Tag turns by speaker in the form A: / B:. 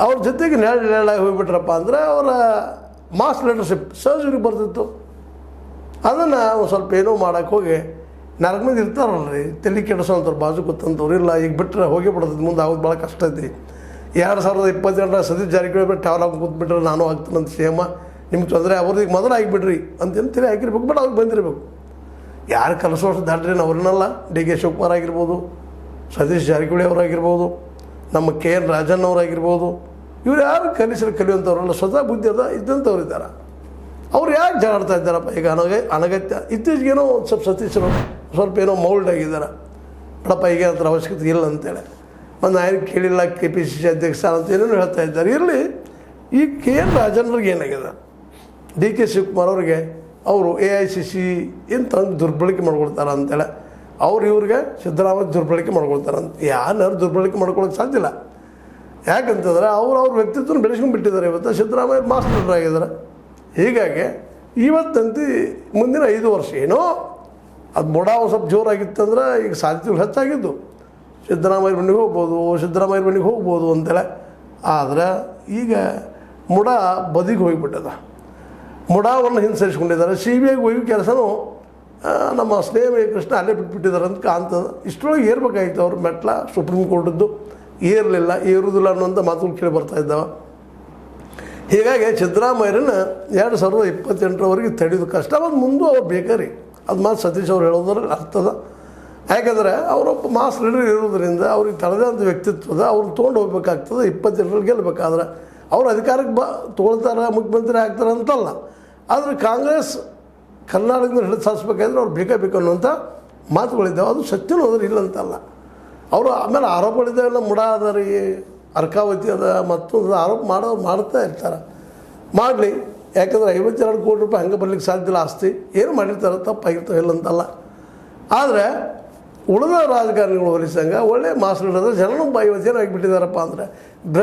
A: ಅವ್ರ ಜೊತೆಗೆ ನೆರಳಾಗಿ ಹೋಗಿಬಿಟ್ರಪ್ಪ ಅಂದರೆ ಅವರ ಮಾಸ್ ಲೀಡರ್ಶಿಪ್ ಸಹಜವಾಗಿ ಬರ್ತಿತ್ತು. ಅದನ್ನು ಒಂದು ಸ್ವಲ್ಪ ಏನೋ ಮಾಡೋಕ್ಕೆ ಹೋಗಿ 4 ಮಂದಿ ಇರ್ತಾರಲ್ಲ ರೀ, ತಲೆ ಕೆಡಿಸೋಂಥವ್ರು ಬಾಜು ಕೂತಂಥವ್ರು. ಇಲ್ಲ ಈಗ ಬಿಟ್ಟರೆ ಹೋಗಿ ಬಿಡ್ತದೆ, ಮುಂದೆ ಆಗೋದು ಭಾಳ ಕಷ್ಟ ಐತಿ. 2022 ಸತೀಶ್ ಜಾರಕಿಹೊಳಿ ಬಿಟ್ಟು ಟ್ರಾವೆಲ್ ಆಗಿ ಕೂತ್ಬಿಟ್ರೆ ನಾನು ಆಗ್ತೀನಂತ CM, ನಿಮ್ಗೆ ತೊಂದರೆ ಅವ್ರದ್ದು ಮೊದಲು ಆಗಿಬಿಡ್ರಿ ಅಂತೇನು ತಿಳಿ ಹಾಕಿರ್ಬೇಕು. ಬಟ್ ಅವ್ರಿಗೆ ಬಂದಿರಬೇಕು. ಯಾರು ಕೆಲಸ ವರ್ಷ ದಾಟ್ರಿ ಅವ್ರನ್ನೆಲ್ಲ DK ಶಿವಕುಮಾರ್ ಆಗಿರ್ಬೋದು, ಸತೀಶ್ ಜಾರಕಿಹೊಳಿ ಅವರಾಗಿರ್ಬೋದು, ನಮ್ಮ KN ರಾಜಣ್ಣ ಅವರಾಗಿರ್ಬೋದು, ಇವ್ರು ಯಾರು ಕಲಿಯುವಂಥವ್ರಲ್ಲ, ಸ್ವತಃ ಬುದ್ಧಿ ಅದ ಇದ್ದಂಥವ್ರು ಇದ್ದಾರೆ. ಅವ್ರು ಯಾಕೆ ಜಗಾಡ್ತಾ ಇದ್ದಾರಪ್ಪ ಈಗ ಅನಗತ್ಯ. ಇತ್ತೀಚೆಗೇನೋ ಸ್ವಲ್ಪ ಸತೀಶರು ಸ್ವಲ್ಪ ಏನೋ ಮೌಲ್ಡ್ ಆಗಿದ್ದಾರೆ, ಬಡಪ್ಪ ಈಗ ಅಂತರ ಅವಶ್ಯಕತೆ ಇಲ್ಲ ಅಂತೇಳಿ. ಒಂದು ನಾಯಕ ಕೇಳಿಲ್ಲ KPCC ಅಧ್ಯಕ್ಷ ಅಂತ ಏನೇನು ಹೇಳ್ತಾ ಇದ್ದಾರೆ. ಇರಲಿ, ಈ KN ರಾಜಣ್ಣವ್ರಿಗೆ ಏನಾಗಿದೆ, DK ಶಿವಕುಮಾರ್ ಅವ್ರಿಗೆ ಅವರು AICC ಏನು ದುರ್ಬಳಕೆ ಮಾಡ್ಕೊಳ್ತಾರೆ ಅಂತೇಳಿ, ಅವ್ರು ಇವ್ರಿಗೆ ಸಿದ್ದರಾಮಯ್ಯ ದುರ್ಬಳಕೆ ಮಾಡ್ಕೊಳ್ತಾರಂತ. ಯಾರು ದುರ್ಬಳಕೆ ಮಾಡ್ಕೊಳಕ್ಕೆ ಸಾಧ್ಯ ಇಲ್ಲ. ಯಾಕಂತಂದ್ರೆ ಅವ್ರ ವ್ಯಕ್ತಿತ್ವನ ಬೆಳೆಸ್ಕೊಂಡು ಬಿಟ್ಟಿದ್ದಾರೆ. ಇವತ್ತು ಸಿದ್ದರಾಮಯ್ಯ ಮಾಸ್ ಲೀಡರ್ ಆಗಿದ್ದಾರೆ. ಹೀಗಾಗಿ ಇವತ್ತಂತೂ ಮುಂದಿನ 5 ವರ್ಷ ಏನೋ ಅದು ಬುಡ ಸ್ವಲ್ಪ ಜೋರಾಗಿತ್ತಂದ್ರೆ ಈಗ ಸಾಧ್ಯತೆಗಳು ಹೆಚ್ಚಾಗಿದ್ದು. ಸಿದ್ದರಾಮಯ್ಯ ಮನೆಗೆ ಹೋಗ್ಬೋದು ಅಂತೇಳಿ. ಆದರೆ ಈಗ ಮುಡ ಬದಿಗೆ ಹೋಗಿಬಿಟ್ಟದ. ಮುಡಾವನ್ನು ಹಿಂಸರಿಸ್ಕೊಂಡಿದ್ದಾರೆ. CBI ಹೋಗಿ ಕೆಲಸನೂ ನಮ್ಮ ಸ್ನೇಹ ಕೃಷ್ಣ ಅಲ್ಲೇ ಬಿಟ್ಬಿಟ್ಟಿದ್ದಾರೆ ಅಂತ ಕಾಣ್ತದೆ. ಇಷ್ಟರೊಳಗೆ ಏರ್ಬೇಕಾಗಿತ್ತು ಅವ್ರ ಮೆಟ್ಲ ಸುಪ್ರೀಂ ಕೋರ್ಟದ್ದು. ಏರಲಿಲ್ಲ, ಏರುವುದಿಲ್ಲ ಅನ್ನೋಂಥ ಮಾತುಗಳು ಕೇಳಿ ಬರ್ತಾಯಿದ್ದಾವೆ. ಹೀಗಾಗಿ ಸಿದ್ದರಾಮಯ್ಯರನ್ನ 2028ರವರೆಗೆ ತಡೆಯೋದು ಕಷ್ಟ. ಮತ್ತು ಮುಂದೆ ಅವ್ರು ಬೇಕಾರಿ ಅದು ಮಾತು ಸತೀಶ್ ಅವ್ರು ಹೇಳೋದ್ರಲ್ಲಿ ಅರ್ಥದ. ಯಾಕಂದರೆ ಅವರೊಬ್ಬ ಮಾಸ್ ಲೀಡರ್ ಇರೋದ್ರಿಂದ ಅವ್ರಿಗೆ ತಡೆದಂಥ ವ್ಯಕ್ತಿತ್ವದ ಅವ್ರು ತೊಗೊಂಡು ಹೋಗ್ಬೇಕಾಗ್ತದೆ. 28ರಲ್ಲಿ ಗೆಲ್ಲಬೇಕಾದ್ರೆ ಅವ್ರು ಅಧಿಕಾರಕ್ಕೆ ತೊಗೊಳ್ತಾರೆ, ಮುಖ್ಯಮಂತ್ರಿ ಆಗ್ತಾರೆ ಅಂತಲ್ಲ. ಆದರೆ ಕಾಂಗ್ರೆಸ್ ಕರ್ನಾಟಕದಲ್ಲಿ ಹಿಡಿದು ಸಾಧಿಸ್ಬೇಕಾದ್ರೆ ಅವ್ರು ಬೇಕು ಅನ್ನುವಂಥ ಮಾತುಗಳಿದ್ದಾವೆ. ಅದು ಸತ್ಯನೂ ಹೋದ್ರೆ ಇಲ್ಲ ಅಂತಲ್ಲ. ಅವರು ಆಮೇಲೆ ಆರೋಪಗಳಿದ್ದಾವೆಲ್ಲ ಮುಡ ಅದ ರೀ, ಅರ್ಕಾವತಿ ಅದ, ಮತ್ತೊಂದು ಆರೋಪ ಮಾಡ್ತಾ ಇರ್ತಾರೆ. ಮಾಡಲಿ, ಯಾಕಂದರೆ 52 ಕೋಟಿ ರೂಪಾಯಿ ಹಂಗೆ ಬರ್ಲಿಕ್ಕೆ ಸಾಧ್ಯ ಇಲ್ಲ. ಆಸ್ತಿ ಏನು ಮಾಡಿರ್ತಾರೆ, ತಪ್ಪಾಗಿರ್ತಾವೆ ಇಲ್ಲ ಅಂತಲ್ಲ. ಆದರೆ ಉಳಿದ ರಾಜಕಾರಣಿಗಳು ಹೋಲಿಸಂಗೆ ಒಳ್ಳೆ ಮಾಸ್ ಲೀಡರ್ ಜನನೂ 50 ಜನ ಆಗಿಬಿಟ್ಟಿದ್ದಾರಪ್ಪ ಅಂದರೆ